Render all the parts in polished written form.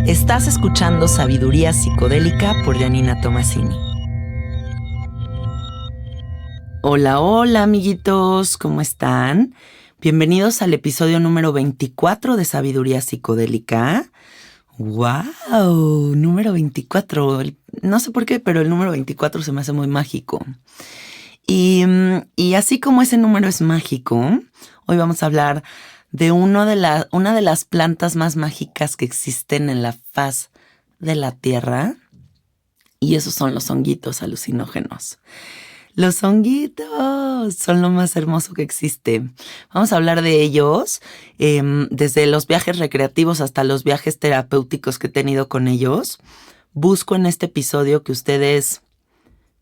Estás escuchando Sabiduría Psicodélica por Janina Tomasini. Hola, hola amiguitos, ¿cómo están? Bienvenidos al episodio número 24 de Sabiduría Psicodélica. ¡Wow! Número 24. No sé por qué, pero el número 24 se me hace muy mágico. Y así como ese número es mágico, hoy vamos a hablar de una de las plantas más mágicas que existen en la faz de la Tierra. Y esos son los honguitos alucinógenos. Los honguitos son lo más hermoso que existe. Vamos a hablar de ellos, desde los viajes recreativos hasta los viajes terapéuticos que he tenido con ellos. Busco en este episodio que ustedes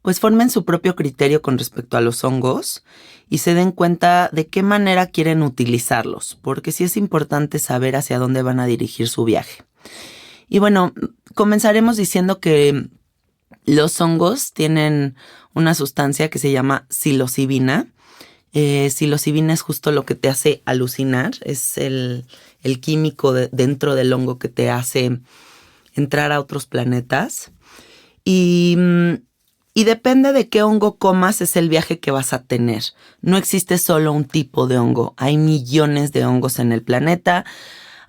pues formen su propio criterio con respecto a los hongos y se den cuenta de qué manera quieren utilizarlos, porque sí es importante saber hacia dónde van a dirigir su viaje. Y bueno, comenzaremos diciendo que los hongos tienen una sustancia que se llama psilocibina. Psilocibina es justo lo que te hace alucinar, es el químico dentro del hongo que te hace entrar a otros planetas. Y depende de qué hongo comas es el viaje que vas a tener. No existe solo un tipo de hongo, hay millones de hongos en el planeta.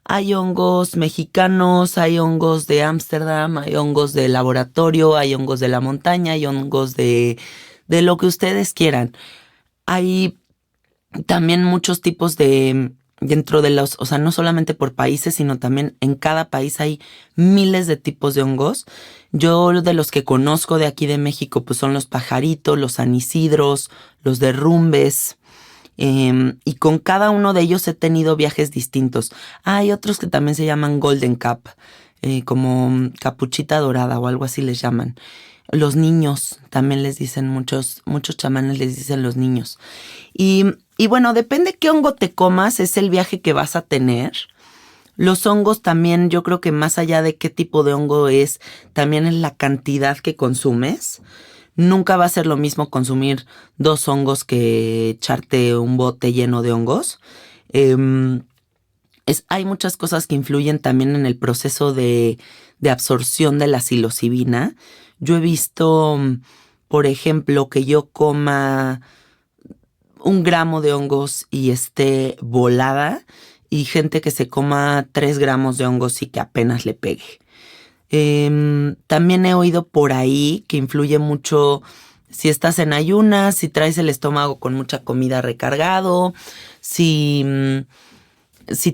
Hay hongos mexicanos, hay hongos de Ámsterdam, hay hongos de laboratorio, hay hongos de la montaña, hay hongos de lo que ustedes quieran. Hay también muchos tipos dentro de los, o sea, no solamente por países, sino también en cada país hay miles de tipos de hongos. Yo de los que conozco de aquí de México, pues son los pajaritos, los anisidros, los derrumbes. Y con cada uno de ellos he tenido viajes distintos. Hay otros que también se llaman Golden Cap, como capuchita dorada o algo así les llaman. Los niños también les dicen, muchos chamanes les dicen los niños. Y bueno, depende qué hongo te comas, es el viaje que vas a tener. Los hongos también, yo creo que más allá de qué tipo de hongo es, también es la cantidad que consumes. Nunca va a ser lo mismo consumir 2 hongos que echarte un bote lleno de hongos. Hay muchas cosas que influyen también en el proceso de absorción de la psilocibina. Yo he visto, por ejemplo, que yo coma 1 gramo de hongos y esté volada, y gente que se coma 3 gramos de hongos y que apenas le pegue. También he oído por ahí que influye mucho si estás en ayunas, si traes el estómago con mucha comida recargado, si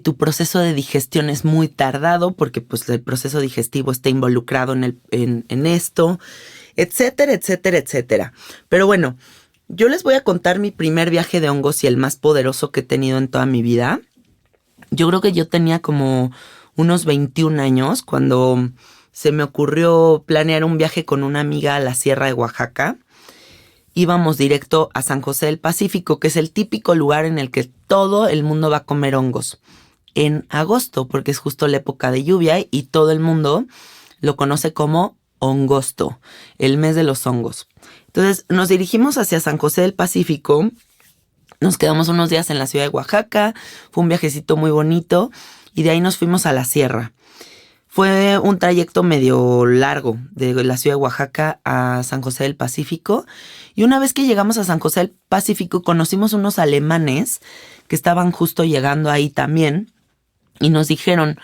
tu proceso de digestión es muy tardado, porque pues el proceso digestivo está involucrado en esto, etcétera, etcétera, etcétera. Pero bueno, yo les voy a contar mi primer viaje de hongos y el más poderoso que he tenido en toda mi vida. Yo creo que yo tenía como unos 21 años cuando se me ocurrió planear un viaje con una amiga a la Sierra de Oaxaca. Íbamos directo a San José del Pacífico, que es el típico lugar en el que todo el mundo va a comer hongos en agosto, porque es justo la época de lluvia y todo el mundo lo conoce como hongosto, el mes de los hongos. Entonces nos dirigimos hacia San José del Pacífico, nos quedamos unos días en la ciudad de Oaxaca, fue un viajecito muy bonito y de ahí nos fuimos a la sierra. Fue un trayecto medio largo de la ciudad de Oaxaca a San José del Pacífico. Y una vez que llegamos a San José del Pacífico, conocimos unos alemanes que estaban justo llegando ahí también. Y nos dijeron,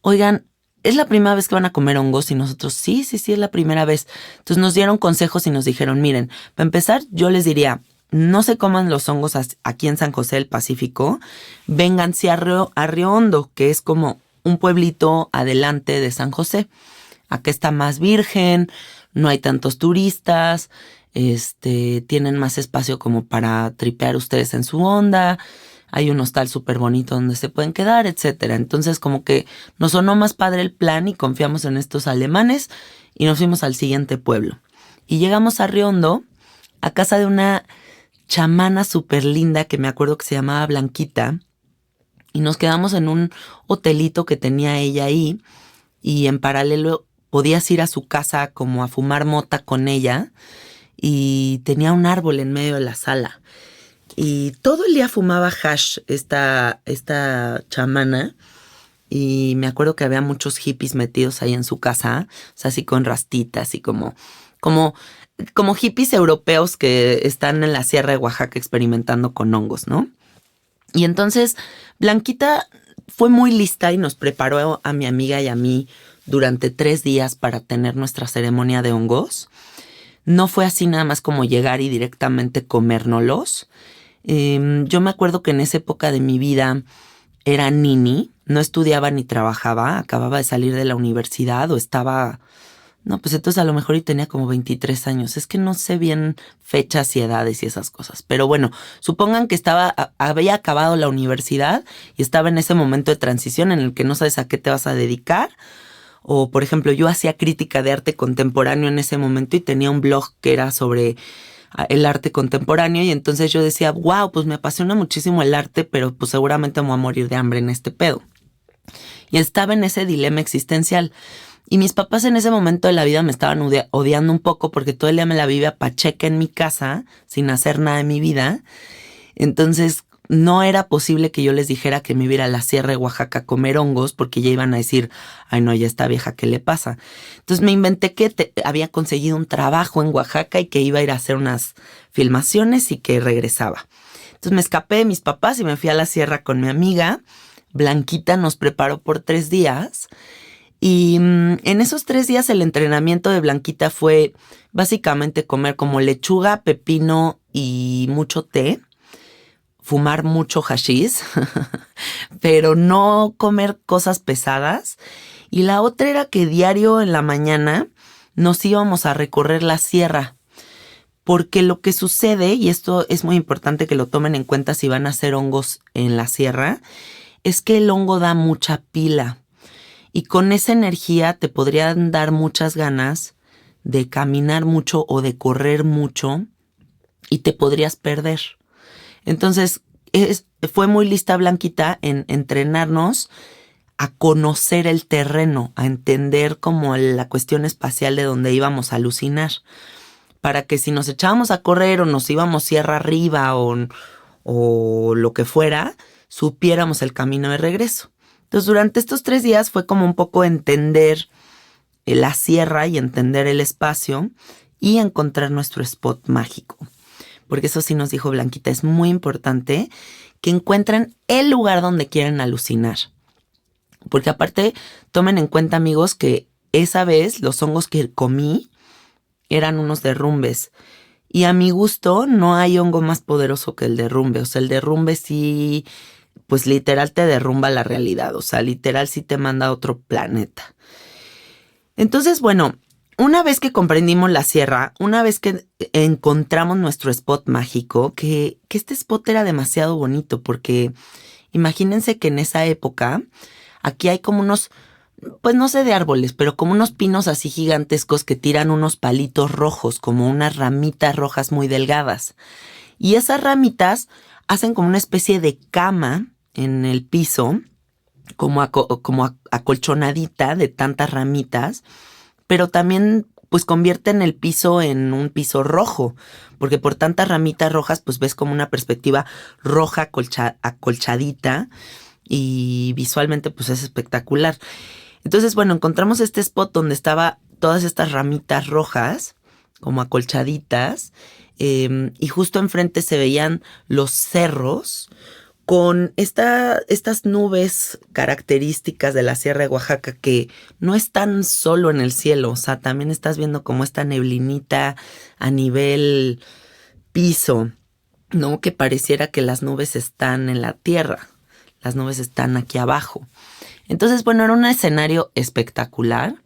oigan, ¿es la primera vez que van a comer hongos? Y nosotros, sí, es la primera vez. Entonces nos dieron consejos y nos dijeron, miren, para empezar, yo les diría, no se coman los hongos aquí en San José del Pacífico. Vénganse a Río Hondo, que es como un pueblito adelante de San José. Acá está más virgen, no hay tantos turistas, tienen más espacio como para tripear ustedes en su onda, hay un hostal súper bonito donde se pueden quedar, etcétera. Entonces como que nos sonó más padre el plan y confiamos en estos alemanes y nos fuimos al siguiente pueblo. Y llegamos a Río Hondo, a casa de una chamana súper linda que me acuerdo que se llamaba Blanquita. Y nos quedamos en un hotelito que tenía ella ahí y en paralelo podías ir a su casa como a fumar mota con ella y tenía un árbol en medio de la sala. Y todo el día fumaba hash esta chamana y me acuerdo que había muchos hippies metidos ahí en su casa, o sea, así con rastitas y como, como hippies europeos que están en la Sierra de Oaxaca experimentando con hongos, ¿no? Y entonces Blanquita fue muy lista y nos preparó a mi amiga y a mí durante 3 días para tener nuestra ceremonia de hongos. No fue así nada más como llegar y directamente comérnoslos. Yo me acuerdo que en esa época de mi vida era nini, no estudiaba ni trabajaba, acababa de salir de la universidad o estaba... No, pues entonces a lo mejor y tenía como 23 años. Es que no sé bien fechas y edades y esas cosas. Pero bueno, supongan que había acabado la universidad y estaba en ese momento de transición en el que no sabes a qué te vas a dedicar. O, por ejemplo, yo hacía crítica de arte contemporáneo en ese momento y tenía un blog que era sobre el arte contemporáneo. Y entonces yo decía, wow, pues me apasiona muchísimo el arte, pero pues seguramente me voy a morir de hambre en este pedo. Y estaba en ese dilema existencial. Y mis papás en ese momento de la vida me estaban odiando un poco porque todo el día me la vivía pacheca en mi casa, sin hacer nada de mi vida. Entonces no era posible que yo les dijera que me iba a ir a la Sierra de Oaxaca a comer hongos porque ya iban a decir, ay no, ya está vieja, ¿qué le pasa? Entonces me inventé que había conseguido un trabajo en Oaxaca y que iba a ir a hacer unas filmaciones y que regresaba. Entonces me escapé de mis papás y me fui a la sierra con mi amiga. Blanquita nos preparó por 3 días. Y en esos 3 días el entrenamiento de Blanquita fue básicamente comer como lechuga, pepino y mucho té, fumar mucho hashish, pero no comer cosas pesadas. Y la otra era que diario en la mañana nos íbamos a recorrer la sierra, porque lo que sucede, y esto es muy importante que lo tomen en cuenta si van a hacer hongos en la sierra, es que el hongo da mucha pila. Y con esa energía te podrían dar muchas ganas de caminar mucho o de correr mucho y te podrías perder. Entonces, fue muy lista Blanquita en entrenarnos a conocer el terreno, a entender como la cuestión espacial de donde íbamos a alucinar. Para que si nos echábamos a correr o nos íbamos sierra arriba o lo que fuera, supiéramos el camino de regreso. Entonces, durante estos 3 días fue como un poco entender la sierra y entender el espacio y encontrar nuestro spot mágico. Porque eso sí nos dijo Blanquita, es muy importante que encuentren el lugar donde quieren alucinar. Porque aparte, tomen en cuenta, amigos, que esa vez los hongos que comí eran unos derrumbes. Y a mi gusto no hay hongo más poderoso que el derrumbe. O sea, el derrumbe sí... pues literal te derrumba la realidad, o sea, literal sí te manda a otro planeta. Entonces, bueno, una vez que comprendimos la sierra, una vez que encontramos nuestro spot mágico, que este spot era demasiado bonito, porque imagínense que en esa época, aquí hay como unos, pues no sé de árboles, pero como unos pinos así gigantescos que tiran unos palitos rojos, como unas ramitas rojas muy delgadas. Y esas ramitas hacen como una especie de cama en el piso, como acolchonadita de tantas ramitas, pero también pues convierten el piso en un piso rojo, porque por tantas ramitas rojas pues ves como una perspectiva roja acolchadita y visualmente pues es espectacular. Entonces, bueno, encontramos este spot donde estaba todas estas ramitas rojas, como acolchaditas, y justo enfrente se veían los cerros con estas nubes características de la Sierra de Oaxaca que no están solo en el cielo, o sea, también estás viendo como esta neblinita a nivel piso, ¿no? Que pareciera que las nubes están en la tierra, las nubes están aquí abajo. Entonces, bueno, era un escenario espectacular.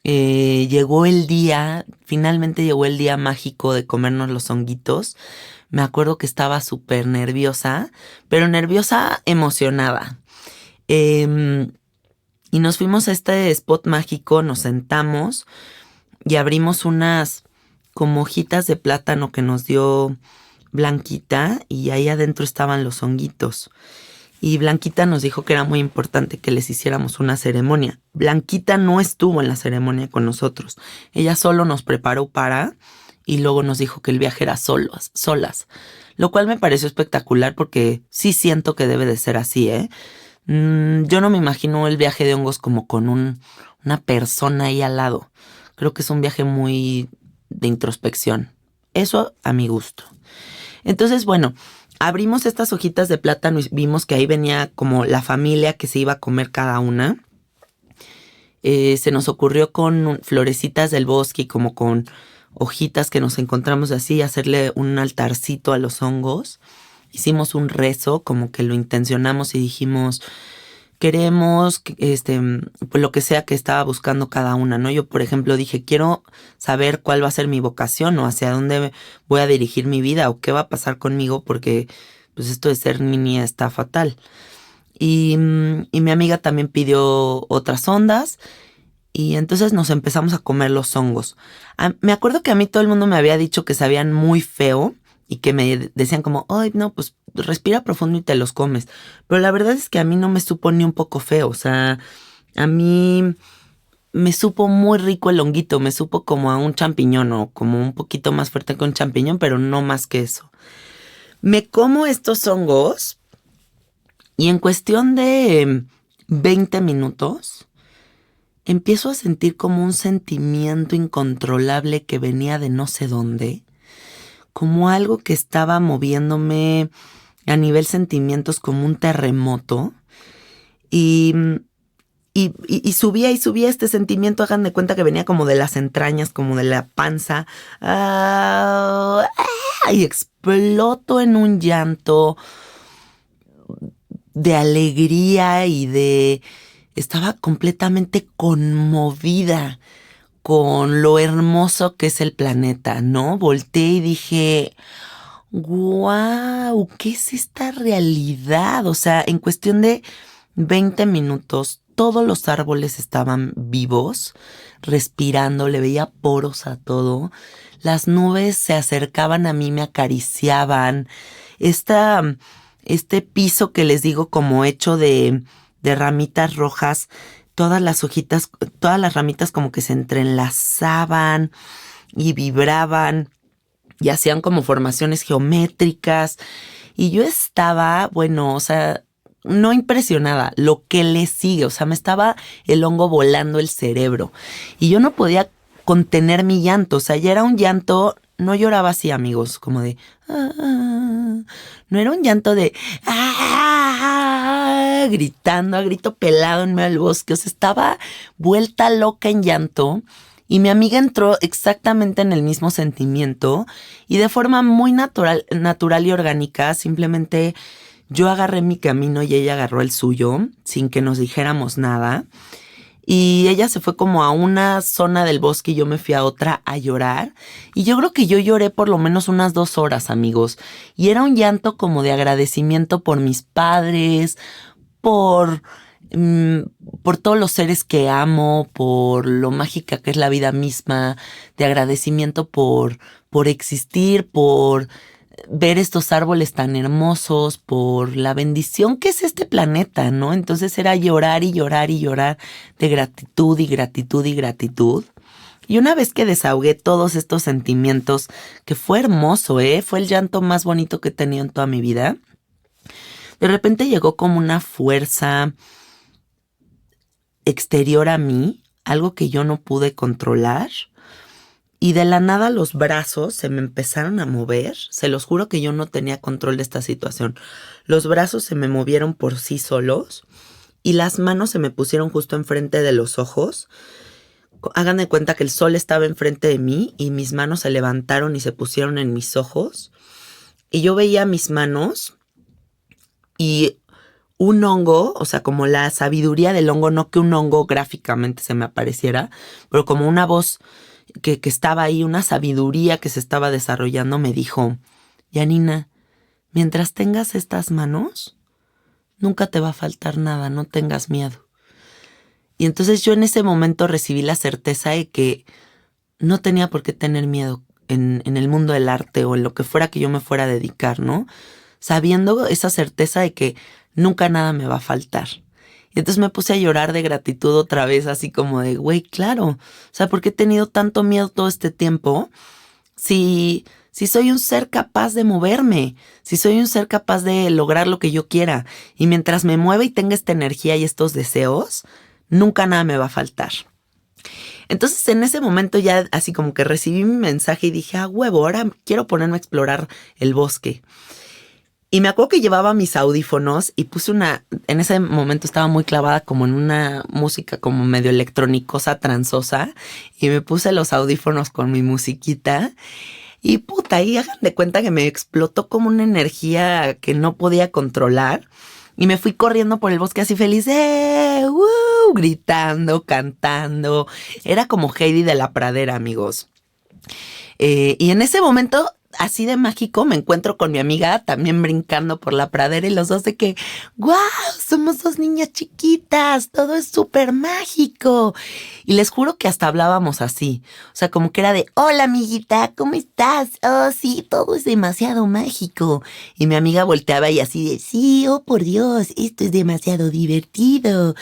Llegó el día, finalmente llegó el día mágico de comernos los honguitos. Me acuerdo que estaba súper nerviosa, pero nerviosa emocionada. Y nos fuimos a este spot mágico, nos sentamos y abrimos unas como hojitas de plátano que nos dio Blanquita y ahí adentro estaban los honguitos. Y Blanquita nos dijo que era muy importante que les hiciéramos una ceremonia. Blanquita no estuvo en la ceremonia con nosotros. Ella solo nos preparó y luego nos dijo que el viaje era solas. Lo cual me pareció espectacular porque sí siento que debe de ser así, ¿eh? Yo no me imagino el viaje de hongos como con una persona ahí al lado. Creo que es un viaje muy de introspección. Eso a mi gusto. Entonces, bueno, abrimos estas hojitas de plátano y vimos que ahí venía como la familia que se iba a comer cada una. Se nos ocurrió con florecitas del bosque y como con hojitas que nos encontramos así, hacerle un altarcito a los hongos. Hicimos un rezo, como que lo intencionamos y dijimos, queremos, pues lo que sea que estaba buscando cada una, ¿no? Yo, por ejemplo, dije, quiero saber cuál va a ser mi vocación o hacia dónde voy a dirigir mi vida o qué va a pasar conmigo porque, pues, esto de ser niña está fatal. Y mi amiga también pidió otras ondas y entonces nos empezamos a comer los hongos. Me acuerdo que a mí todo el mundo me había dicho que sabían muy feo y que me decían como, ay, no, pues respira profundo y te los comes. Pero la verdad es que a mí no me supo ni un poco feo. O sea, a mí me supo muy rico el honguito. Me supo como a un champiñón o como un poquito más fuerte que un champiñón, pero no más que eso. Me como estos hongos y en cuestión de 20 minutos empiezo a sentir como un sentimiento incontrolable que venía de no sé dónde, como algo que estaba moviéndome a nivel sentimientos como un terremoto y, y subía y subía este sentimiento. Hagan de cuenta que venía como de las entrañas, como de la panza, y exploto en un llanto de alegría y de... Estaba completamente conmovida con lo hermoso que es el planeta, ¿no? Volteé y dije, ¡guau! ¿Qué es esta realidad? O sea, en cuestión de 20 minutos, todos los árboles estaban vivos, respirando, le veía poros a todo. Las nubes se acercaban a mí, me acariciaban. Este piso que les digo como hecho de ramitas rojas, todas las hojitas, todas las ramitas como que se entrelazaban y vibraban y hacían como formaciones geométricas. Y yo estaba, bueno, o sea, no impresionada, lo que le sigue, o sea, me estaba el hongo volando el cerebro. Y yo no podía contener mi llanto, o sea, ya era un llanto, no lloraba así, amigos, como de... no era un llanto de... gritando a grito pelado en medio del bosque, o sea, estaba vuelta loca en llanto. Y mi amiga entró exactamente en el mismo sentimiento y de forma muy natural y orgánica, simplemente yo agarré mi camino y ella agarró el suyo, sin que nos dijéramos nada. Y ella se fue como a una zona del bosque y yo me fui a otra a llorar. Y yo creo que yo lloré por lo menos unas 2 horas, amigos. Y era un llanto como de agradecimiento por mis padres, por por todos los seres que amo, por lo mágica que es la vida misma, de agradecimiento por existir, por ver estos árboles tan hermosos, por la bendición que es este planeta, ¿no? Entonces era llorar y llorar y llorar de gratitud y gratitud y gratitud. Y una vez que desahogué todos estos sentimientos, que fue hermoso, fue el llanto más bonito que he tenido en toda mi vida, de repente llegó como una fuerza exterior a mí, algo que yo no pude controlar, y de la nada los brazos se me empezaron a mover. Se los juro que yo no tenía control de esta situación. Los brazos se me movieron por sí solos y las manos se me pusieron justo enfrente de los ojos. Hagan de cuenta que el sol estaba enfrente de mí y mis manos se levantaron y se pusieron en mis ojos. Y yo veía mis manos y un hongo, o sea, como la sabiduría del hongo, no que un hongo gráficamente se me apareciera, pero como una voz que estaba ahí, una sabiduría que se estaba desarrollando, me dijo, Janina, mientras tengas estas manos, nunca te va a faltar nada, no tengas miedo. Y entonces yo en ese momento recibí la certeza de que no tenía por qué tener miedo en el mundo del arte o en lo que fuera que yo me fuera a dedicar, ¿no? Sabiendo esa certeza de que nunca nada me va a faltar. Y entonces me puse a llorar de gratitud otra vez, así como de, güey, claro. O sea, ¿por qué he tenido tanto miedo todo este tiempo? Si si soy un ser capaz de moverme, si soy un ser capaz de lograr lo que yo quiera. Y mientras me mueva y tenga esta energía y estos deseos, nunca nada me va a faltar. Entonces en ese momento ya así como que recibí mi mensaje y dije, huevo, ahora quiero ponerme a explorar el bosque. Y me acuerdo que llevaba mis audífonos y puse en ese momento estaba muy clavada como en una música como medio electrónicosa, transosa, y me puse los audífonos con mi musiquita. Y puta, ahí hagan de cuenta que me explotó como una energía que no podía controlar. Y me fui corriendo por el bosque así feliz, gritando, cantando. Era como Heidi de la Pradera, amigos. Y en ese momento, así de mágico, me encuentro con mi amiga también brincando por la pradera y los dos de que, ¡guau! Somos dos niñas chiquitas, todo es súper mágico. Y les juro que hasta hablábamos así. O sea, como que era de, hola amiguita, ¿cómo estás? Oh, sí, todo es demasiado mágico. Y mi amiga volteaba y así de, sí, oh por Dios, esto es demasiado divertido.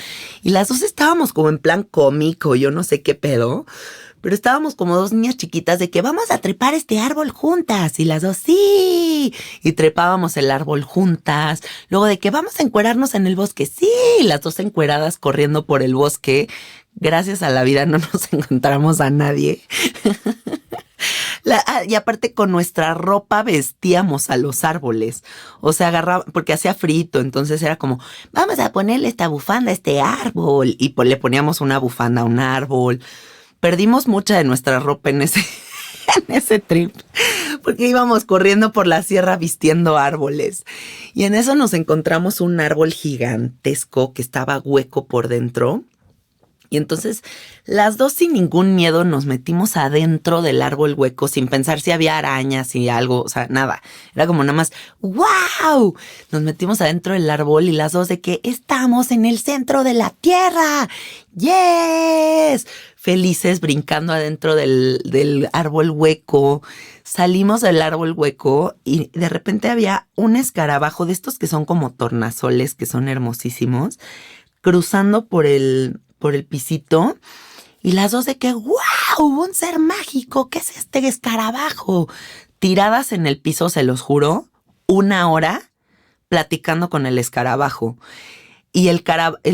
Y las dos estábamos como en plan cómico, yo no sé qué pedo. Pero estábamos como dos niñas chiquitas de que vamos a trepar este árbol juntas. Y las dos, sí. Y trepábamos el árbol juntas. Luego de que vamos a encuerarnos en el bosque. Sí. Las dos encueradas corriendo por el bosque. Gracias a la vida no nos encontramos a nadie. Y aparte con nuestra ropa vestíamos a los árboles. O sea, agarraba, porque hacía frito. Entonces era como, vamos a ponerle esta bufanda a este árbol. Y le poníamos una bufanda a un árbol. Perdimos mucha de nuestra ropa en ese trip, porque íbamos corriendo por la sierra vistiendo árboles. Y en eso nos encontramos un árbol gigantesco que estaba hueco por dentro. Y entonces las dos sin ningún miedo nos metimos adentro del árbol hueco sin pensar si había arañas y algo, o sea, nada. Era como nada más, ¡wow! Nos metimos adentro del árbol y las dos de que estamos en el centro de la tierra. ¡Yes! Felices brincando adentro del árbol hueco. Salimos del árbol hueco y de repente había un escarabajo de estos que son como tornasoles, que son hermosísimos, cruzando por el pisito, y las dos de que ¡wow! Un ser mágico, ¿qué es este escarabajo? Tiradas en el piso, se los juro, 1 hora platicando con el escarabajo. Y el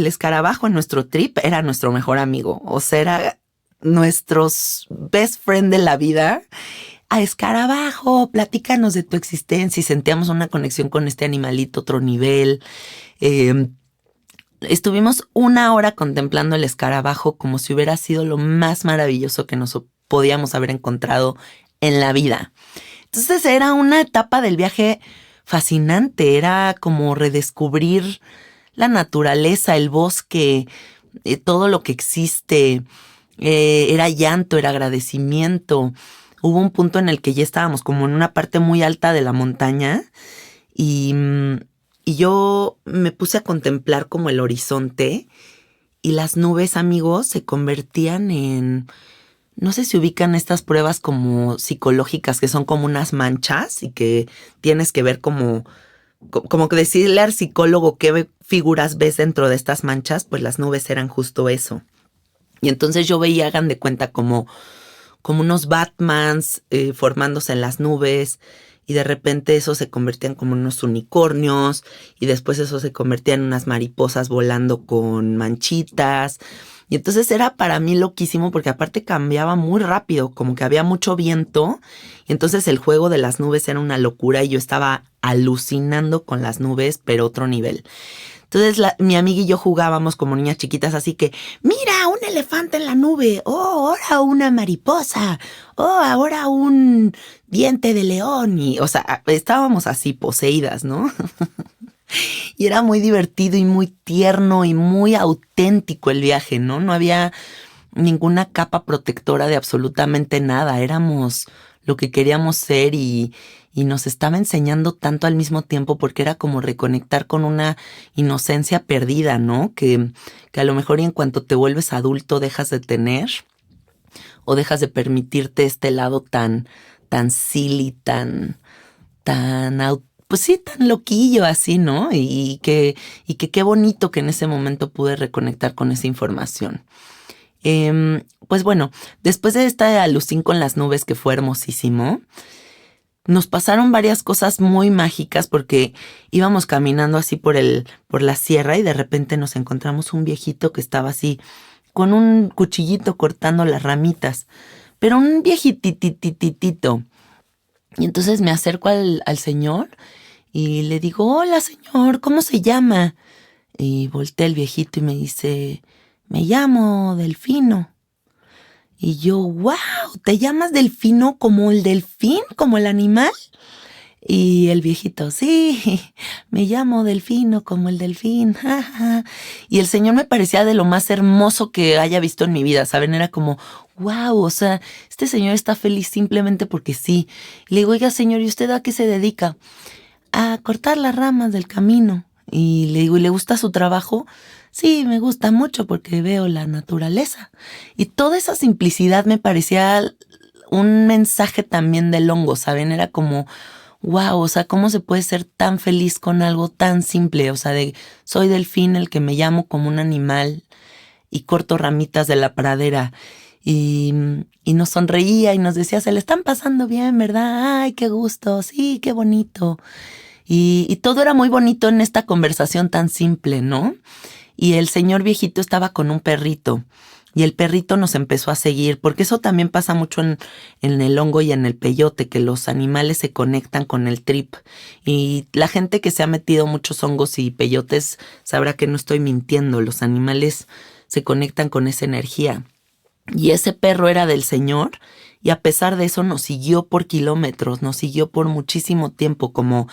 escarabajo en nuestro trip era nuestro mejor amigo, o sea, era nuestros best friend de la vida. A escarabajo, platícanos de tu existencia, y sentíamos una conexión con este animalito, otro nivel. Estuvimos 1 hora contemplando el escarabajo como si hubiera sido lo más maravilloso que nos podíamos haber encontrado en la vida. Entonces era una etapa del viaje fascinante, era como redescubrir la naturaleza, el bosque, todo lo que existe. Era llanto, era agradecimiento. Hubo un punto en el que ya estábamos como en una parte muy alta de la montaña y yo me puse a contemplar como el horizonte y las nubes, amigos, se convertían en, no sé si ubican estas pruebas como psicológicas que son como unas manchas y que tienes que ver como que decirle al psicólogo qué figuras ves dentro de estas manchas, pues las nubes eran justo eso. Y entonces yo veía, hagan de cuenta, como unos Batmans formándose en las nubes. Y de repente eso se convertían como en unos unicornios y después eso se convertía en unas mariposas volando con manchitas. Y entonces era para mí loquísimo porque aparte cambiaba muy rápido, como que había mucho viento. Y entonces el juego de las nubes era una locura y yo estaba alucinando con las nubes, pero otro nivel. Entonces mi amiga y yo jugábamos como niñas chiquitas, así que, mira, un elefante en la nube, oh, ahora una mariposa, oh, ahora un diente de león, y, o sea, estábamos así poseídas, ¿no? Y era muy divertido y muy tierno y muy auténtico el viaje, ¿no? No había ninguna capa protectora de absolutamente nada, éramos lo que queríamos ser y nos estaba enseñando tanto al mismo tiempo porque era como reconectar con una inocencia perdida, ¿no? Que a lo mejor en cuanto te vuelves adulto dejas de tener o dejas de permitirte este lado tan silly, pues sí, tan loquillo así, ¿no? Y que qué bonito que en ese momento pude reconectar con esa información. Pues bueno, después de esta alucín con las nubes que fue hermosísimo, nos pasaron varias cosas muy mágicas porque íbamos caminando así por la sierra y de repente nos encontramos un viejito que estaba así con un cuchillito cortando las ramitas, pero un viejititititito. Y entonces me acerco al señor y le digo, hola señor, ¿cómo se llama? Y voltea el viejito y me dice, me llamo Delfino. Y yo, wow, ¿te llamas Delfino como el delfín, como el animal? Y el viejito, sí, me llamo Delfino como el delfín. Y el señor me parecía de lo más hermoso que haya visto en mi vida, ¿saben? Era como, wow, o sea, este señor está feliz simplemente porque sí. Y le digo, oiga señor, ¿y usted a qué se dedica? A cortar las ramas del camino. Y le digo, ¿y le gusta su trabajo? Sí, me gusta mucho porque veo la naturaleza. Y toda esa simplicidad me parecía un mensaje también del hongo, ¿saben? Era como, wow, o sea, ¿cómo se puede ser tan feliz con algo tan simple? O sea, de soy delfín, el que me llamo como un animal y corto ramitas de la pradera. Y nos sonreía y nos decía, se le están pasando bien, ¿verdad? Ay, qué gusto, sí, qué bonito. Y todo era muy bonito en esta conversación tan simple, ¿no? Y el señor viejito estaba con un perrito y el perrito nos empezó a seguir, porque eso también pasa mucho en el hongo y en el peyote, que los animales se conectan con el trip. Y la gente que se ha metido muchos hongos y peyotes sabrá que no estoy mintiendo, los animales se conectan con esa energía. Y ese perro era del señor y a pesar de eso nos siguió por kilómetros, nos siguió por muchísimo tiempo como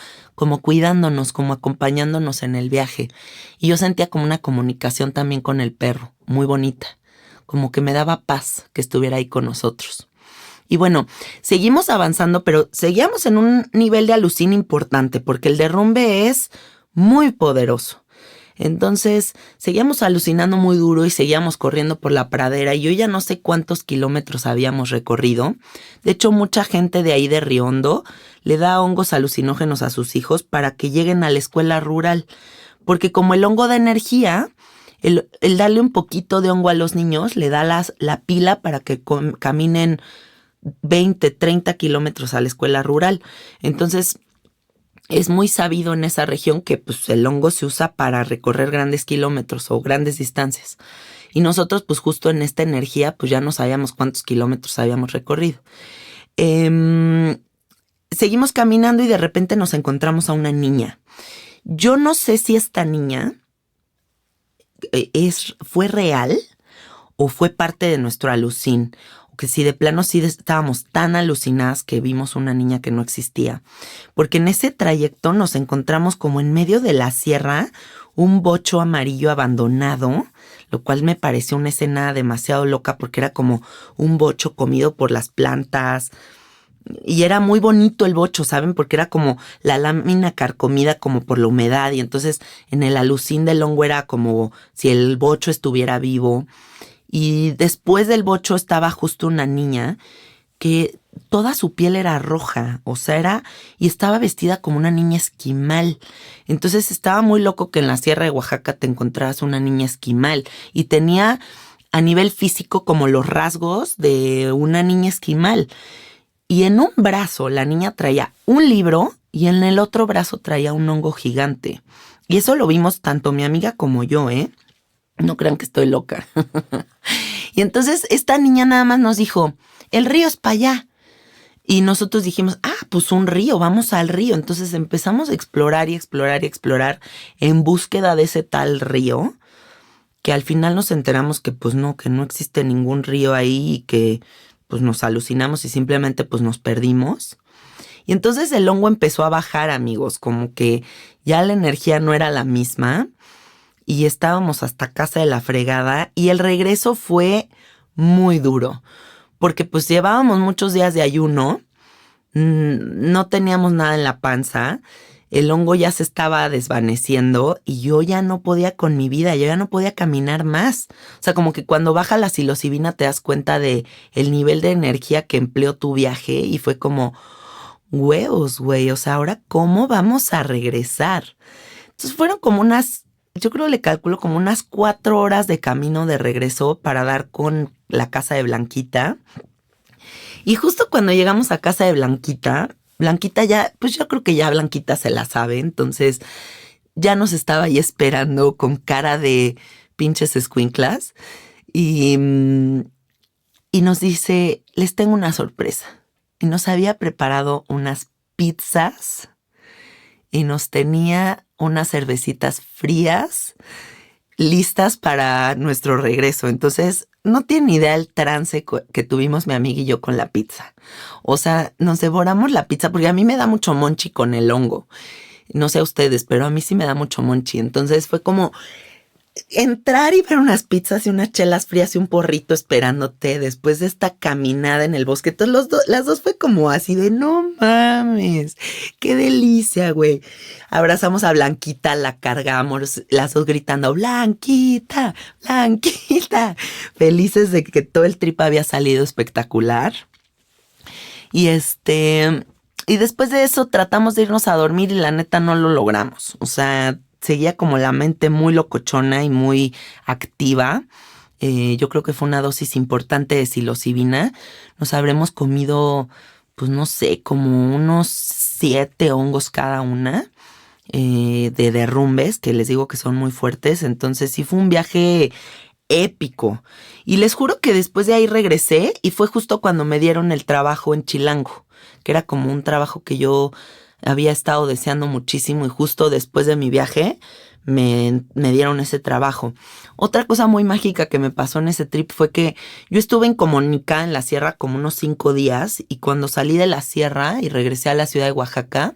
cuidándonos, como acompañándonos en el viaje. Y yo sentía como una comunicación también con el perro, muy bonita, como que me daba paz que estuviera ahí con nosotros. Y bueno, seguimos avanzando, pero seguíamos en un nivel de alucín importante porque el derrumbe es muy poderoso. Entonces seguíamos alucinando muy duro y seguíamos corriendo por la pradera y yo ya no sé cuántos kilómetros habíamos recorrido. De hecho, mucha gente de ahí de Riondo le da hongos alucinógenos a sus hijos para que lleguen a la escuela rural. Porque como el hongo da energía, el darle un poquito de hongo a los niños le da la pila para que caminen 20, 30 kilómetros a la escuela rural. Entonces es muy sabido en esa región que pues, el hongo se usa para recorrer grandes kilómetros o grandes distancias. Y nosotros, pues justo en esta energía, pues ya no sabíamos cuántos kilómetros habíamos recorrido. Seguimos caminando y de repente nos encontramos a una niña. Yo no sé si esta niña fue real o fue parte de nuestro alucín. Que si de plano sí estábamos tan alucinadas que vimos una niña que no existía. Porque en ese trayecto nos encontramos como en medio de la sierra, un bocho amarillo abandonado, lo cual me pareció una escena demasiado loca porque era como un bocho comido por las plantas. Y era muy bonito el bocho, ¿saben? Porque era como la lámina carcomida como por la humedad. Y entonces en el alucín del hongo era como si el bocho estuviera vivo. Y después del bocho estaba justo una niña que toda su piel era roja, o sea, y estaba vestida como una niña esquimal. Entonces estaba muy loco que en la Sierra de Oaxaca te encontraras una niña esquimal y tenía a nivel físico como los rasgos de una niña esquimal. Y en un brazo la niña traía un libro y en el otro brazo traía un hongo gigante. Y eso lo vimos tanto mi amiga como yo, ¿eh? No crean que estoy loca. Y entonces esta niña nada más nos dijo, el río es para allá. Y nosotros dijimos, pues un río, vamos al río. Entonces empezamos a explorar y explorar y explorar en búsqueda de ese tal río, que al final nos enteramos que pues no, que no existe ningún río ahí y que pues nos alucinamos y simplemente pues nos perdimos. Y entonces el hongo empezó a bajar, amigos, como que ya la energía no era la misma. Y estábamos hasta casa de la fregada y el regreso fue muy duro, porque pues llevábamos muchos días de ayuno, no teníamos nada en la panza, el hongo ya se estaba desvaneciendo y yo ya no podía con mi vida, yo ya no podía caminar más. O sea, como que cuando baja la psilocibina te das cuenta de el nivel de energía que empleó tu viaje y fue como, huevos, güey, o sea, ahora ¿cómo vamos a regresar? Entonces fueron como yo creo que le calculo como unas 4 horas de camino de regreso para dar con la casa de Blanquita. Y justo cuando llegamos a casa de Blanquita, Blanquita ya, pues yo creo que ya Blanquita se la sabe, entonces ya nos estaba ahí esperando con cara de pinches escuinclas y, y nos dice, les tengo una sorpresa. Y nos había preparado unas pizzas y nos tenía unas cervecitas frías listas para nuestro regreso. Entonces, no tienen idea el trance que tuvimos mi amiga y yo con la pizza. O sea, nos devoramos la pizza porque a mí me da mucho monchi con el hongo. No sé a ustedes, pero a mí sí me da mucho monchi. Entonces fue como entrar y ver unas pizzas y unas chelas frías y un porrito esperándote después de esta caminada en el bosque. Entonces las dos fue como así de no mames, qué delicia, güey. Abrazamos a Blanquita, la cargamos, las dos gritando, Blanquita, Blanquita, felices de que todo el trip había salido espectacular. Y y después de eso tratamos de irnos a dormir y la neta no lo logramos. O sea, seguía como la mente muy locochona y muy activa. Yo creo que fue una dosis importante de psilocibina. Nos habremos comido, pues no sé, como unos 7 hongos cada una de derrumbes, que les digo que son muy fuertes. Entonces sí fue un viaje épico. Y les juro que después de ahí regresé y fue justo cuando me dieron el trabajo en Chilango, que era como un trabajo que yo había estado deseando muchísimo y justo después de mi viaje me dieron ese trabajo. Otra cosa muy mágica que me pasó en ese trip fue que yo estuve incomunicada en la sierra como unos 5 días y cuando salí de la sierra y regresé a la ciudad de Oaxaca,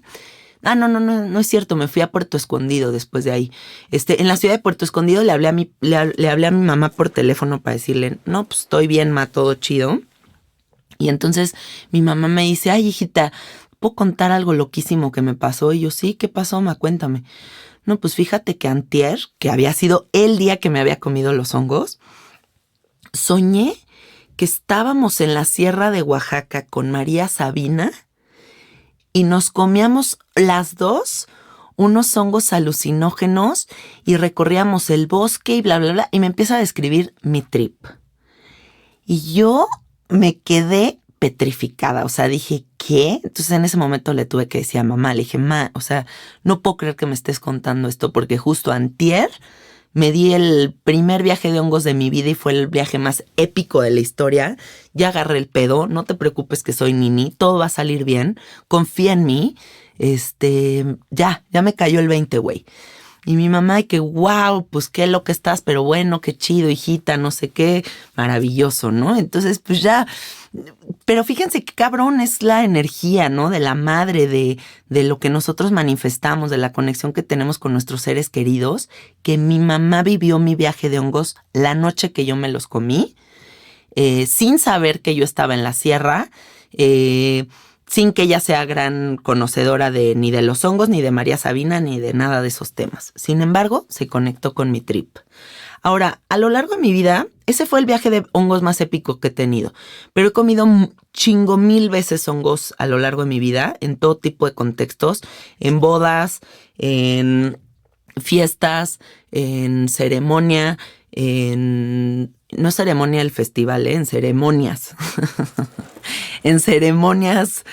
no es cierto, me fui a Puerto Escondido después de ahí. En la ciudad de Puerto Escondido le hablé a mi mamá por teléfono para decirle, no, pues estoy bien, ma, todo chido. Y entonces mi mamá me dice, ay, hijita, ¿puedo contar algo loquísimo que me pasó? Y yo, sí, ¿qué pasó, ma? Cuéntame. No, pues fíjate que antier, que había sido el día que me había comido los hongos, soñé que estábamos en la sierra de Oaxaca con María Sabina y nos comíamos las dos unos hongos alucinógenos y recorríamos el bosque y bla, bla, bla. Y me empieza a describir mi trip. Y yo me quedé petrificada. O sea, dije, ¿qué? Entonces en ese momento le tuve que decir a mamá, le dije, ma, o sea, no puedo creer que me estés contando esto porque justo antier me di el primer viaje de hongos de mi vida y fue el viaje más épico de la historia. Ya agarré el pedo, no te preocupes que soy Nini, todo va a salir bien, confía en mí. Ya me cayó el 20, güey. Y mi mamá, y que wow, pues qué loca estás, pero bueno, qué chido, hijita, no sé qué, maravilloso, ¿no? Entonces, pues ya, pero fíjense qué cabrón es la energía, ¿no? De la madre, de lo que nosotros manifestamos, de la conexión que tenemos con nuestros seres queridos, que mi mamá vivió mi viaje de hongos la noche que yo me los comí, sin saber que yo estaba en la sierra, sin que ella sea gran conocedora ni de los hongos, ni de María Sabina, ni de nada de esos temas. Sin embargo, se conectó con mi trip. Ahora, a lo largo de mi vida, ese fue el viaje de hongos más épico que he tenido. Pero he comido chingo 1000 veces hongos a lo largo de mi vida, en todo tipo de contextos, en bodas, en fiestas, en ceremonia, no ceremonia del festival, en ceremonias. En ceremonias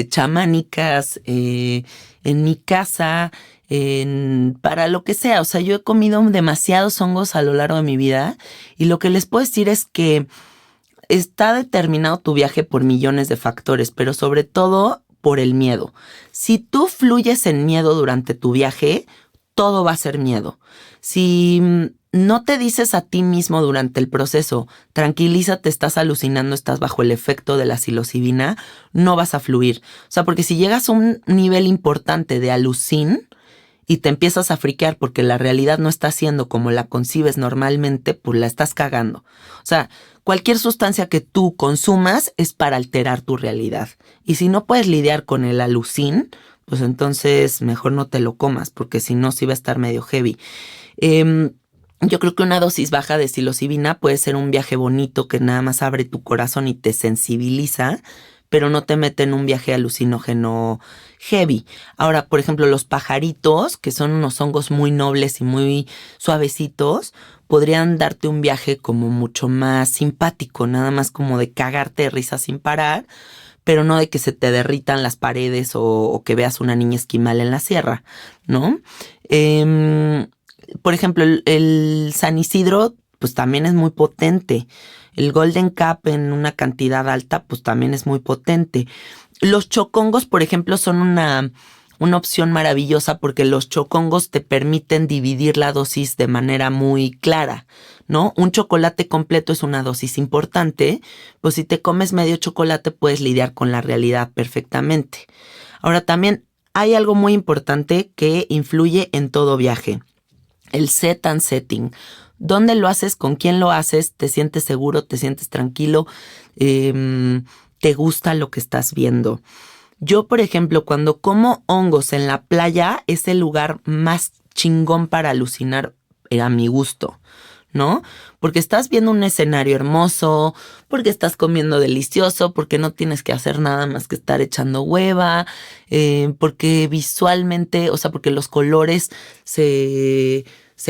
chamánicas, en mi casa, para lo que sea. O sea, yo he comido demasiados hongos a lo largo de mi vida y lo que les puedo decir es que está determinado tu viaje por millones de factores, pero sobre todo por el miedo. Si tú fluyes en miedo durante tu viaje, todo va a ser miedo. Si no te dices a ti mismo durante el proceso, tranquilízate, estás alucinando, estás bajo el efecto de la psilocibina, no vas a fluir. O sea, porque si llegas a un nivel importante de alucin y te empiezas a friquear porque la realidad no está siendo como la concibes normalmente, pues la estás cagando. O sea, cualquier sustancia que tú consumas es para alterar tu realidad. Y si no puedes lidiar con el alucin, pues entonces mejor no te lo comas, porque si no, sí va a estar medio heavy. Yo creo que una dosis baja de psilocibina puede ser un viaje bonito que nada más abre tu corazón y te sensibiliza, pero no te mete en un viaje alucinógeno heavy. Ahora, por ejemplo, los pajaritos, que son unos hongos muy nobles y muy suavecitos, podrían darte un viaje como mucho más simpático, nada más como de cagarte de risa sin parar, pero no de que se te derritan las paredes o que veas una niña esquimal en la sierra, ¿no? Por ejemplo, el San Isidro, pues también es muy potente. El Golden Cap en una cantidad alta, pues también es muy potente. Los chocongos, por ejemplo, son una opción maravillosa porque los chocongos te permiten dividir la dosis de manera muy clara, ¿no? Un chocolate completo es una dosis importante, pues si te comes medio chocolate puedes lidiar con la realidad perfectamente. Ahora también hay algo muy importante que influye en todo viaje, el set and setting. ¿Dónde lo haces? ¿Con quién lo haces? ¿Te sientes seguro? ¿Te sientes tranquilo? ¿Te gusta lo que estás viendo? Yo, por ejemplo, cuando como hongos en la playa, es el lugar más chingón para alucinar a mi gusto, ¿no? Porque estás viendo un escenario hermoso, porque estás comiendo delicioso, porque no tienes que hacer nada más que estar echando hueva, porque visualmente, o sea, porque los colores se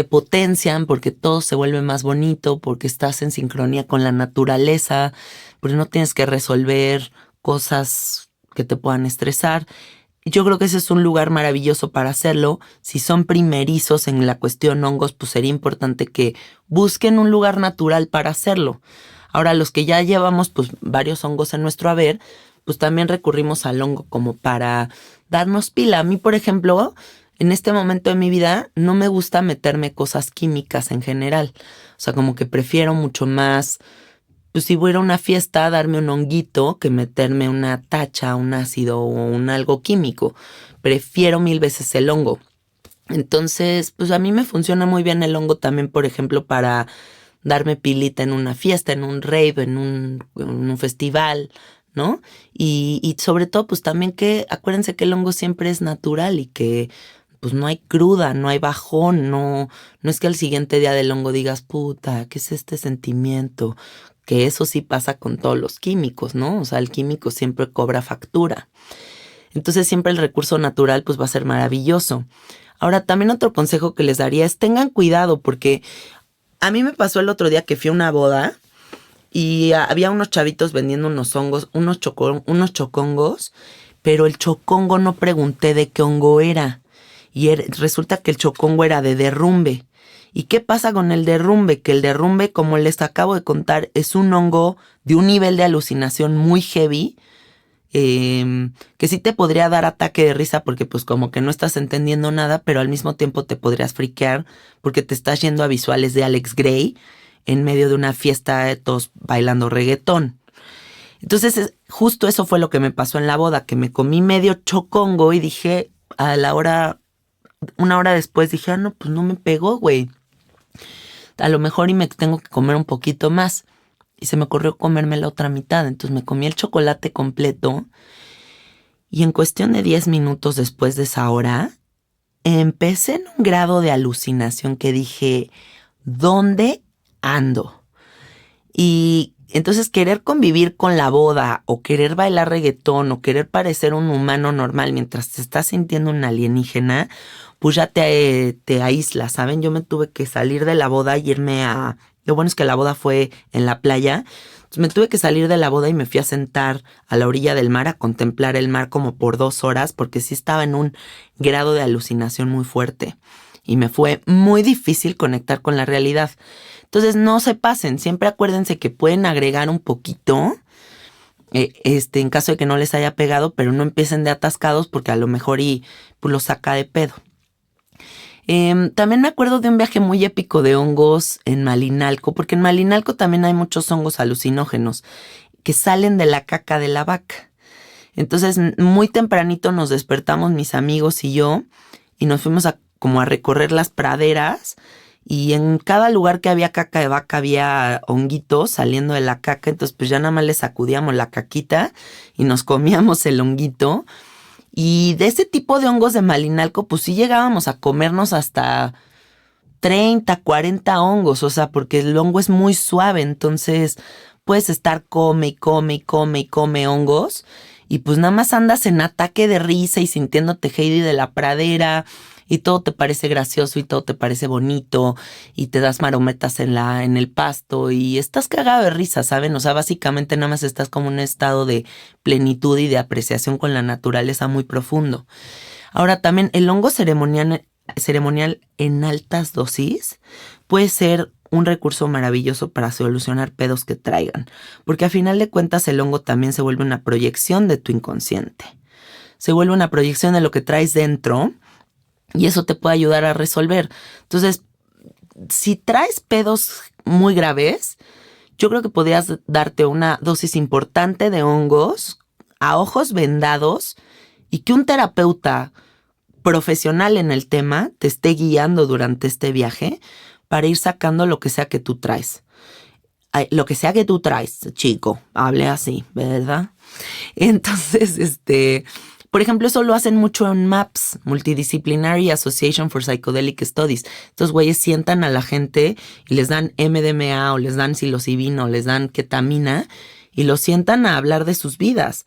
potencian, porque todo se vuelve más bonito, porque estás en sincronía con la naturaleza, porque no tienes que resolver cosas que te puedan estresar. Yo creo que ese es un lugar maravilloso para hacerlo. Si son primerizos en la cuestión hongos, pues sería importante que busquen un lugar natural para hacerlo. Ahora, los que ya llevamos pues varios hongos en nuestro haber, pues también recurrimos al hongo como para darnos pila. A mí, por ejemplo, en este momento de mi vida no me gusta meterme cosas químicas en general. O sea, como que prefiero mucho más, pues si voy a ir a una fiesta, darme un honguito que meterme una tacha, un ácido o un algo químico. Prefiero 1000 veces el hongo. Entonces, pues a mí me funciona muy bien el hongo también, por ejemplo, para darme pilita en una fiesta, en un rave, en un festival, ¿no? Y sobre todo, pues también que acuérdense que el hongo siempre es natural y que pues no hay cruda, no hay bajón, no es que al siguiente día del hongo digas, puta, ¿qué es este sentimiento? Que eso sí pasa con todos los químicos, ¿no? O sea, el químico siempre cobra factura. Entonces siempre el recurso natural pues va a ser maravilloso. Ahora, también otro consejo que les daría es tengan cuidado porque a mí me pasó el otro día que fui a una boda y había unos chavitos vendiendo unos hongos, unos chocongos, pero el chocongo no pregunté de qué hongo era. Y resulta que el chocongo era de derrumbe. ¿Y qué pasa con el derrumbe? Que el derrumbe, como les acabo de contar, es un hongo de un nivel de alucinación muy heavy, que sí te podría dar ataque de risa porque pues como que no estás entendiendo nada, pero al mismo tiempo te podrías friquear porque te estás yendo a visuales de Alex Grey en medio de una fiesta de todos bailando reggaetón. Entonces justo eso fue lo que me pasó en la boda, que me comí medio chocongo y dije a la hora, una hora después dije, no, pues no me pegó, güey. A lo mejor y me tengo que comer un poquito más. Y se me ocurrió comerme la otra mitad. Entonces me comí el chocolate completo. Y en cuestión de 10 minutos después de esa hora, empecé en un grado de alucinación que dije, ¿dónde ando? Y entonces querer convivir con la boda o querer bailar reggaetón o querer parecer un humano normal mientras te estás sintiendo un alienígena, pues ya te aíslas, ¿saben? Yo me tuve que salir de la boda y irme a... Lo bueno es que la boda fue en la playa. Entonces me tuve que salir de la boda y me fui a sentar a la orilla del mar a contemplar el mar como por 2 horas porque sí estaba en un grado de alucinación muy fuerte. Y me fue muy difícil conectar con la realidad. Entonces no se pasen, siempre acuérdense que pueden agregar un poquito, en caso de que no les haya pegado, pero no empiecen de atascados porque a lo mejor pues, lo saca de pedo. También me acuerdo de un viaje muy épico de hongos en Malinalco, porque en Malinalco también hay muchos hongos alucinógenos que salen de la caca de la vaca. Entonces muy tempranito nos despertamos mis amigos y yo y nos fuimos como a recorrer las praderas. Y en cada lugar que había caca de vaca había honguitos saliendo de la caca. Entonces pues ya nada más le sacudíamos la caquita y nos comíamos el honguito. Y de ese tipo de hongos de Malinalco pues sí llegábamos a comernos hasta 30, 40 hongos. O sea, porque el hongo es muy suave. Entonces puedes estar come y come y come y come hongos. Y pues nada más andas en ataque de risa y sintiéndote Heidi de la pradera. y todo te parece gracioso y todo te parece bonito y te das marometas en el pasto y estás cagado de risa, ¿saben? O sea, básicamente nada más estás como en un estado de plenitud y de apreciación con la naturaleza muy profundo. Ahora también el hongo ceremonial en altas dosis puede ser un recurso maravilloso para solucionar pedos que traigan, porque a final de cuentas el hongo también se vuelve una proyección de tu inconsciente. Se vuelve una proyección de lo que traes dentro y eso te puede ayudar a resolver. Entonces, si traes pedos muy graves, yo creo que podrías darte una dosis importante de hongos a ojos vendados y que un terapeuta profesional en el tema te esté guiando durante este viaje para ir sacando lo que sea que tú traes. Ay, lo que sea que tú traes, chico, hable así, ¿verdad? Entonces, por ejemplo, eso lo hacen mucho en MAPS, Multidisciplinary Association for Psychedelic Studies. Estos güeyes sientan a la gente y les dan MDMA o les dan psilocibina o les dan ketamina y los sientan a hablar de sus vidas.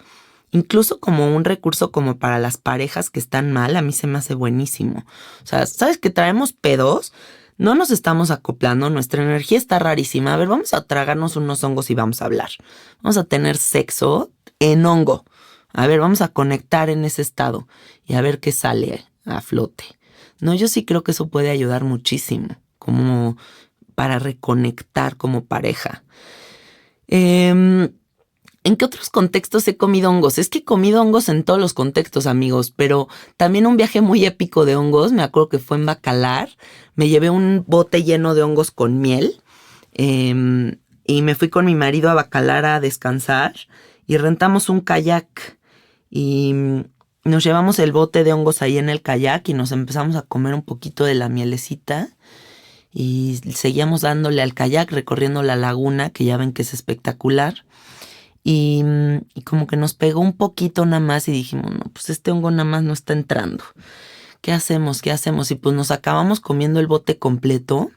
Incluso como un recurso como para las parejas que están mal, a mí se me hace buenísimo. O sea, ¿sabes que traemos pedos? No nos estamos acoplando, nuestra energía está rarísima. A ver, vamos a tragarnos unos hongos y vamos a hablar. Vamos a tener sexo en hongo. A ver, vamos a conectar en ese estado y a ver qué sale a flote. No, yo sí creo que eso puede ayudar muchísimo, como para reconectar como pareja. ¿En qué otros contextos he comido hongos? Es que he comido hongos en todos los contextos, amigos, pero también un viaje muy épico de hongos, me acuerdo que fue en Bacalar, me llevé un bote lleno de hongos con miel y me fui con mi marido a Bacalar a descansar y rentamos un kayak y nos llevamos el bote de hongos ahí en el kayak y nos empezamos a comer un poquito de la mielecita y seguíamos dándole al kayak recorriendo la laguna, que ya ven que es espectacular. Y como que nos pegó un poquito nada más y dijimos, no, pues este hongo nada más no está entrando. ¿Qué hacemos? ¿Qué hacemos? Y pues nos acabamos comiendo el bote completo.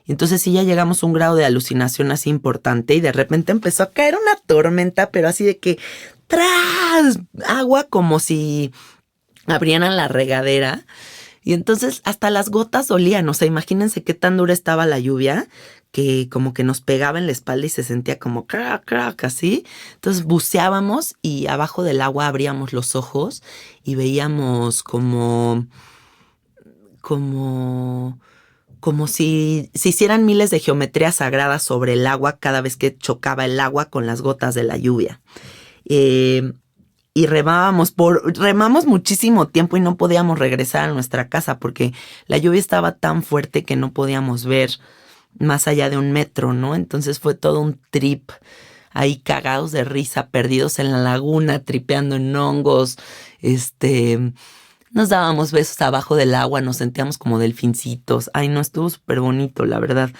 Y entonces sí ya llegamos a un grado de alucinación así importante y de repente empezó a caer una tormenta, pero así de que ¡tras! Agua como si abrieran la regadera. Y entonces hasta las gotas olían. O sea, imagínense qué tan dura estaba la lluvia que como que nos pegaba en la espalda y se sentía como crack, crack, así. Entonces buceábamos y abajo del agua abríamos los ojos y veíamos como si se hicieran miles de geometrías sagradas sobre el agua cada vez que chocaba el agua con las gotas de la lluvia. Y remamos muchísimo tiempo y no podíamos regresar a nuestra casa porque la lluvia estaba tan fuerte que no podíamos ver más allá de 1 metro, ¿no? Entonces fue todo un trip, ahí cagados de risa, perdidos en la laguna, tripeando en hongos, nos dábamos besos abajo del agua, nos sentíamos como delfincitos. Ay, no, estuvo súper bonito, la verdad.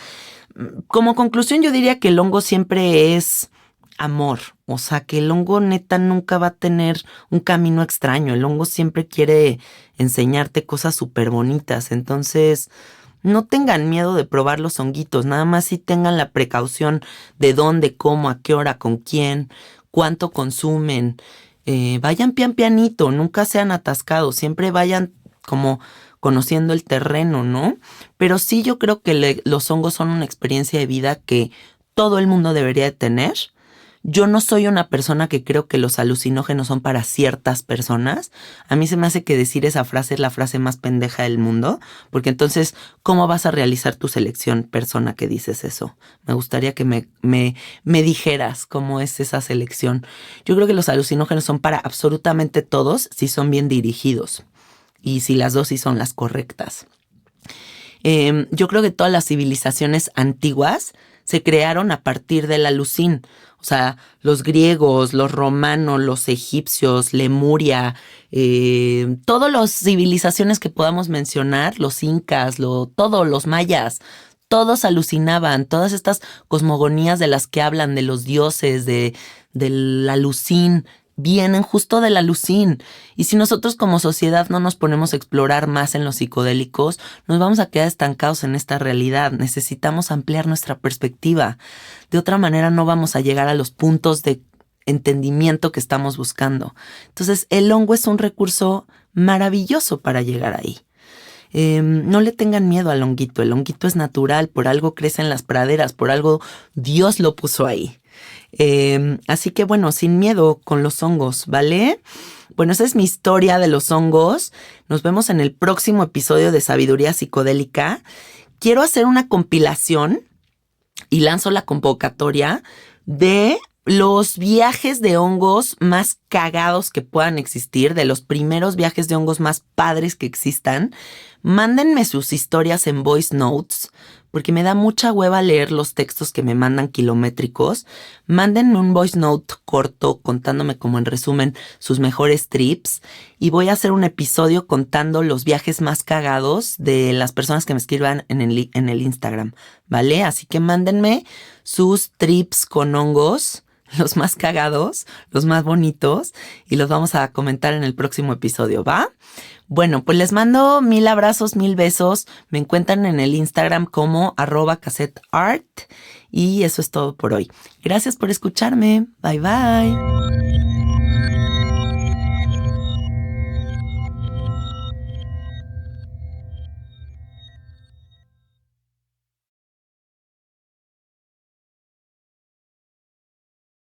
Como conclusión, yo diría que el hongo siempre es amor. O sea, que el hongo neta nunca va a tener un camino extraño. El hongo siempre quiere enseñarte cosas súper bonitas. Entonces, no tengan miedo de probar los honguitos. Nada más sí tengan la precaución de dónde, cómo, a qué hora, con quién, cuánto consumen. Vayan pianito, nunca sean atascados. Siempre vayan como conociendo el terreno, ¿no? Pero sí yo creo que los hongos son una experiencia de vida que todo el mundo debería de tener. Yo no soy una persona que creo que los alucinógenos son para ciertas personas. A mí se me hace que decir esa frase es la frase más pendeja del mundo, porque entonces, ¿cómo vas a realizar tu selección, persona que dices eso? Me gustaría que me dijeras cómo es esa selección. Yo creo que los alucinógenos son para absolutamente todos si son bien dirigidos y si las dosis son las correctas. Yo creo que todas las civilizaciones antiguas se crearon a partir del alucín. O sea, los griegos, los romanos, los egipcios, Lemuria, todas las civilizaciones que podamos mencionar, los incas, todos los mayas, todos alucinaban. Todas estas cosmogonías de las que hablan, de los dioses, del alucín, vienen justo del alucín. Y si nosotros como sociedad no nos ponemos a explorar más en los psicodélicos, nos vamos a quedar estancados en esta realidad. Necesitamos ampliar nuestra perspectiva. De otra manera no vamos a llegar a los puntos de entendimiento que estamos buscando. Entonces el hongo es un recurso maravilloso para llegar ahí. No le tengan miedo al honguito. El honguito es natural, por algo crece en las praderas, por algo Dios lo puso ahí. Así que bueno, sin miedo con los hongos, ¿vale? Bueno, esa es mi historia de los hongos. Nos vemos en el próximo episodio de Sabiduría Psicodélica. Quiero hacer una compilación y lanzo la convocatoria de los viajes de hongos más cagados que puedan existir, de los primeros viajes de hongos más padres que existan. Mándenme sus historias en voice notes, porque me da mucha hueva leer los textos que me mandan kilométricos. Mándenme un voice note corto contándome como en resumen sus mejores trips y voy a hacer un episodio contando los viajes más cagados de las personas que me escriban en el Instagram, ¿vale? Así que mándenme sus trips con hongos, los más cagados, los más bonitos, y los vamos a comentar en el próximo episodio, ¿va? Bueno, pues les mando 1000 abrazos, 1000 besos. Me encuentran en el Instagram como @cassetteart y eso es todo por hoy. Gracias por escucharme. Bye bye.